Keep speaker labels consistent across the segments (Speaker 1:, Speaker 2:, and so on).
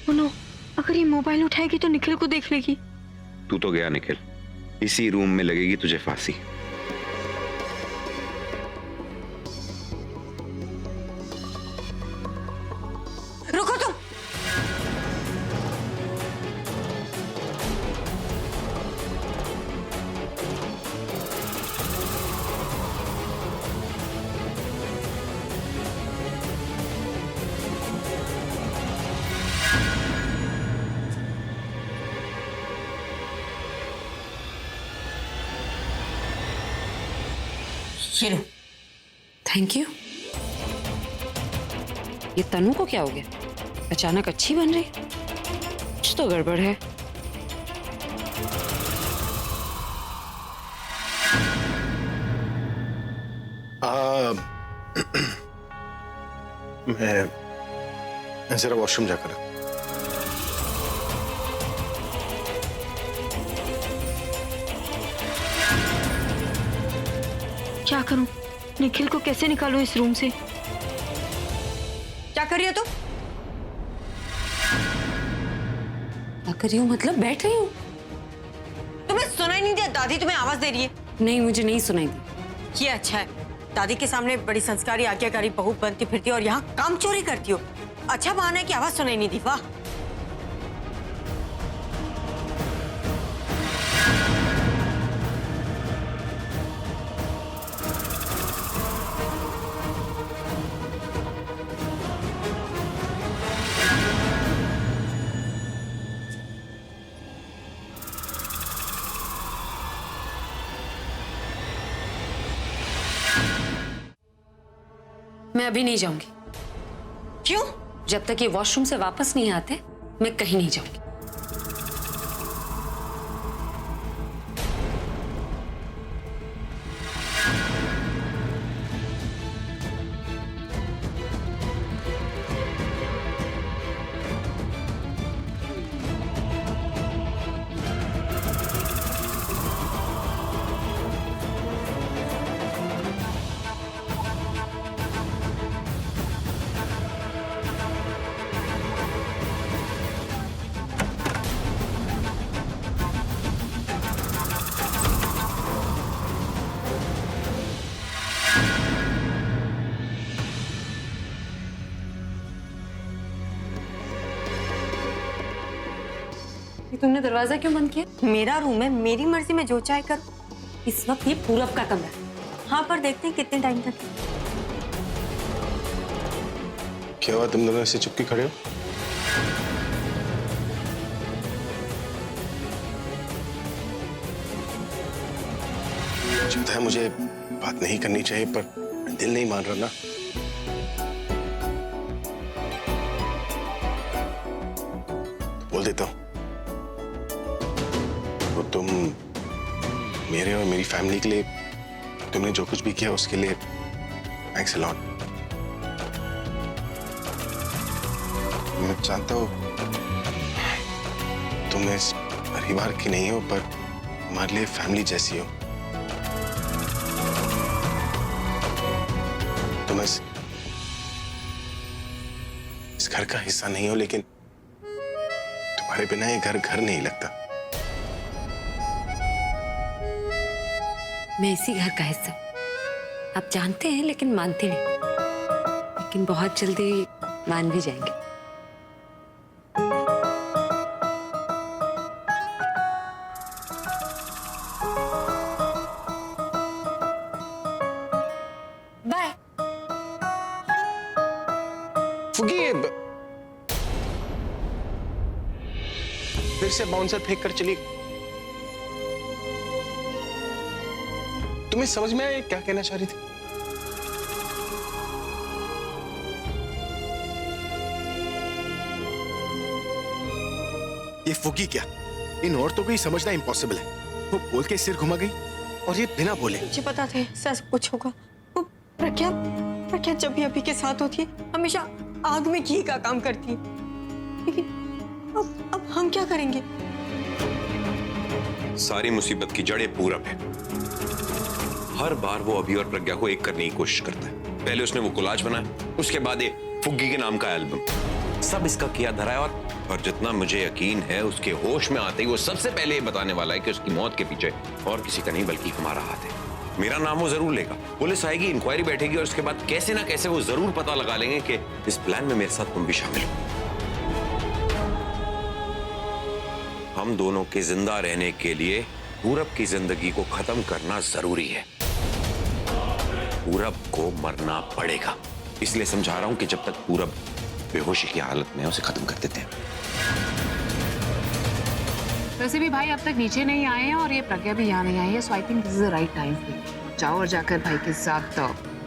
Speaker 1: No, अगर ये mobile उठाएगी तो निखिल को देख लेगी।
Speaker 2: तू तो गया निखिल, इसी रूम में लगेगी तुझे फांसी।
Speaker 3: रुको तुम। ये लो।
Speaker 4: Thank you. ये तनु को क्या हो गया? अचानक अच्छी बन रही, कुछ तो गड़बड़ है।
Speaker 5: मैं जरा वॉशरूम जाकर।
Speaker 1: क्या करूं? निखिल को कैसे निकालूं इस रूम से?
Speaker 3: क्या कर रही हो तुम?
Speaker 4: क्या कर रही हूँ मतलब? बैठ रही हूँ।
Speaker 3: तुम्हें सुनाई नहीं दिया? दादी तुम्हें आवाज दे रही है।
Speaker 4: नहीं, मुझे नहीं सुनाई दी।
Speaker 3: ये अच्छा है, दादी के सामने बड़ी संस्कारी आज्ञाकारी बहू बनती फिरती और यहाँ काम चोरी करती हो। अच्छा बहाना है कि आवाज सुनाई नहीं दी। वाह।
Speaker 4: मैं अभी नहीं जाऊंगी।
Speaker 3: क्यों?
Speaker 4: जब तक ये वॉशरूम से वापस नहीं आते, मैं कहीं नहीं जाऊंगी। तुमने दरवाजा क्यों बंद किया?
Speaker 3: मेरा रूम है, मेरी मर्जी में जो चाहे कर।
Speaker 4: इस वक्त ये पूरब का कमरा है।
Speaker 3: हाँ, पर देखते हैं कितने टाइम तक।
Speaker 5: क्या हुआ, तुम दोनों ऐसे चुपके खड़े हो? पता है मुझे बात नहीं करनी चाहिए, पर दिल नहीं मान रहा ना। तो बोल देता हूँ। तो तुम मेरे और मेरी फैमिली के लिए तुमने जो कुछ भी किया उसके लिए थैंक्स अ लॉट। मैं जानता हूँ तुम इस परिवार की नहीं हो, पर हमारे लिए फैमिली जैसी हो। तुम इस घर का हिस्सा नहीं हो, लेकिन तुम्हारे बिना ये घर घर नहीं लगता।
Speaker 4: मैं इसी घर का हिस्सा। आप जानते हैं लेकिन मानते नहीं। लेकिन बहुत जल्दी मान भी जाएंगे। बाय।
Speaker 5: फुगी, फिर से बाउंसर फेंक कर चली। तुम्हें समझ में आया क्या कहना चाह रही थी? ये फुगी क्या, इन औरतों को ही समझना इम्पॉसिबल है। वो बोल के सिर घुमा गई और ये बिना बोले।
Speaker 3: मुझे पता था ऐसा कुछ होगा। वो प्रज्ञा जब भी अभी के साथ होती है हमेशा आग में घी का काम करती है। लेकिन अब हम क्या करेंगे?
Speaker 2: सारी मुसीबत की जड़ पूरब है। हर बार वो अभी और प्रज्ञा को एक करने की कोशिश करता है। पहले उसने वो कोलाज बनाया, उसके बाद ये फुग्गी के नाम का एल्बम। सब इसका किया धरा है। और जितना मुझे यकीन है, उसके होश में आते ही वो सबसे पहले ये बताने वाला है कि उसकी मौत के पीछे और किसी का नहीं बल्कि हमारा हाथ है। मेरा नाम वो जरूर लेगा, पुलिस आएगी, इंक्वायरी बैठेगी और उसके बाद कैसे ना कैसे वो जरूर पता लगा लेंगे कि इस प्लान में मेरे साथ तुम भी शामिल हो। हम दोनों के जिंदा रहने के लिए पूरब की जिंदगी को खत्म करना जरूरी है। पूरब को मरना पड़ेगा, इसलिए समझा रहा हूं कि जब तक पूरब बेहोशी की हालत में उसे खत्म कर देते हैं।
Speaker 6: वैसे भी भाई अब तक नीचे नहीं आए हैं और ये प्रज्ञा भी यहाँ नहीं आई है, so I think this is the right time for you. जाओ और जाकर भाई के साथ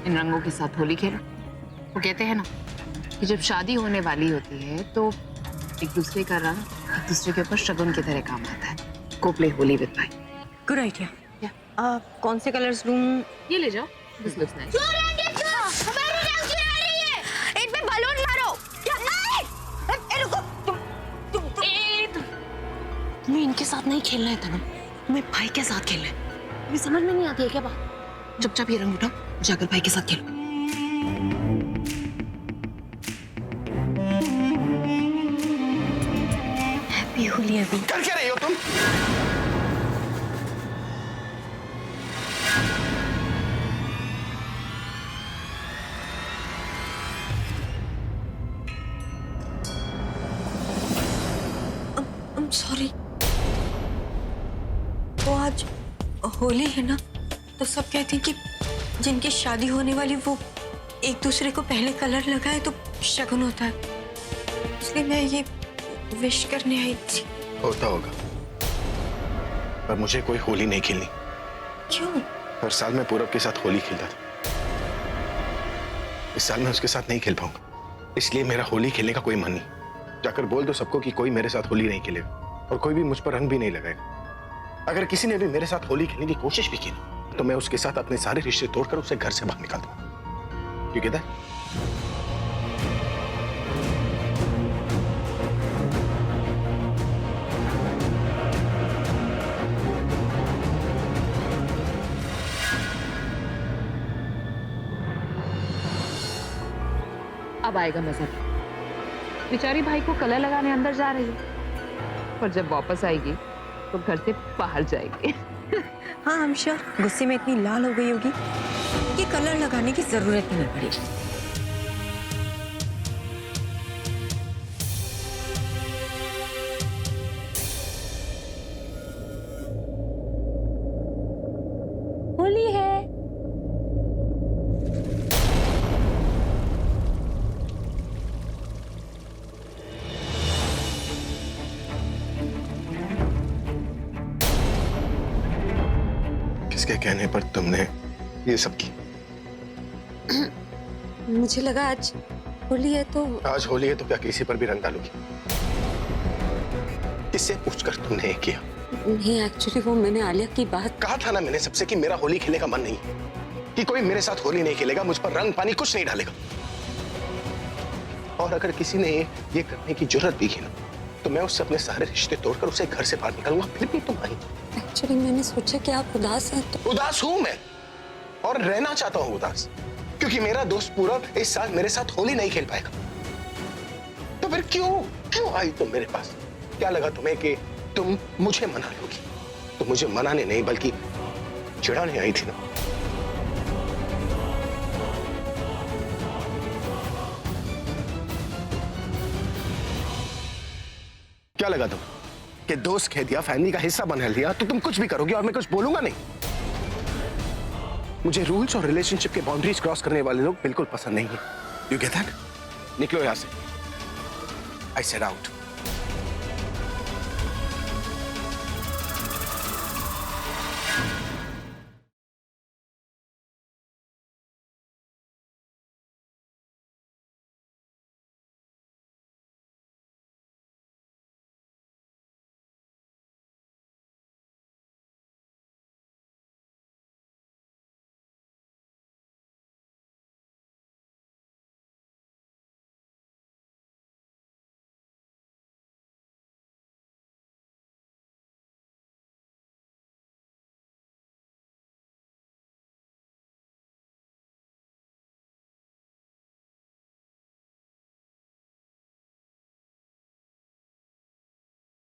Speaker 6: इन रंगों के साथ होली खेलो। वो कहते हैं ना कि जब शादी होने वाली होती है तो एक दूसरे का रंग एक दूसरे के ऊपर शगुन की तरह काम आता है। गो प्ले होली विद भाई।
Speaker 3: Good idea. कौन से कलर्स लूं?
Speaker 6: ये ले जाओ, दिस लुक्स नाइस।
Speaker 4: तुम्हें इनके साथ नहीं खेलना है तनु, तुम्हें भाई के साथ खेलना है। तुम्हें समझ में नहीं आती है क्या बात?
Speaker 6: चुपचाप ये रंग उठाओ, जाकर भाई के साथ खेलो।
Speaker 3: हैप्पी होली अभी।
Speaker 5: कर क्या रही हो तुम?
Speaker 3: सॉरी। वो आज होली है ना, तो सब कहते हैं कि जिनकी शादी होने वाली वो एक दूसरे को पहले कलर लगाए तो शगुन होता है, इसलिए मैं ये विश करने आई थी।
Speaker 5: होता होगा, पर मुझे कोई होली नहीं खेलनी।
Speaker 3: क्यों?
Speaker 5: हर साल मैं पूरब के साथ होली खेलता था, इस साल मैं उसके साथ नहीं खेल पाऊंगा, इसलिए मेरा होली खेलने का कोई मन नहीं। जाकर बोल दो सबको कि कोई मेरे साथ होली नहीं खेलेगा और कोई भी मुझ पर रंग भी नहीं लगाएगा। अगर किसी ने भी मेरे साथ होली खेलने की कोशिश भी की ना, तो मैं उसके साथ अपने सारे रिश्ते तोड़कर उसे घर से बाहर निकाल दूंगा। क्यों कहता है?
Speaker 6: अब आएगा मजा। बेचारी भाई को कलर लगाने अंदर जा रही है, पर जब वापस आएगी तो घर से बाहर जाएगी।
Speaker 3: हाँ, हम श्योर गुस्से में इतनी लाल हो गई होगी कि कलर लगाने की जरूरत ही नहीं पड़ेगी।
Speaker 4: होली है।
Speaker 5: किसके कहने पर तुमने ये सब की?
Speaker 4: मुझे लगा आज होली है तो।
Speaker 5: आज होली है तो क्या किसी पर भी रंग डालोगी? किससे पूछकर तुमने ये किया?
Speaker 4: नहीं, एक्चुअली वो मैंने आलिया की बात।
Speaker 5: कहा था ना मैंने सबसे कि मेरा होली खेलने का मन नहीं, कि कोई मेरे साथ होली नहीं खेलेगा, मुझ पर रंग पानी कुछ नहीं डालेगा। और अगर किसी ने ये करने की जरूरत भी की ना, तो मैं उससे अपने सारे रिश्ते तोड़कर उसे घर से बाहर निकालूंगा। फिर भी तुम आई।
Speaker 4: एक्चुअली मैंने सोचा कि आप उदास हैं तो।
Speaker 5: उदास हूं मैं, और रहना चाहता हूं उदास, क्योंकि मेरा दोस्त पूरब इस साल मेरे साथ होली नहीं खेल पाएगा। तो फिर क्यों आई तुम मेरे पास? क्या लगा तुम्हें कि तुम मुझे मना लोगी? तो मुझे मनाने नहीं बल्कि चिढ़ाने आई थी ना। क्या लगा तुम कि दोस्त कह दिया, फैमिली का हिस्सा बना लिया तो तुम कुछ भी करोगे और मैं कुछ बोलूंगा नहीं? मुझे रूल्स और रिलेशनशिप के बाउंड्रीज क्रॉस करने वाले लोग बिल्कुल पसंद नहीं है। You get that? निकलो यहां से। I said out.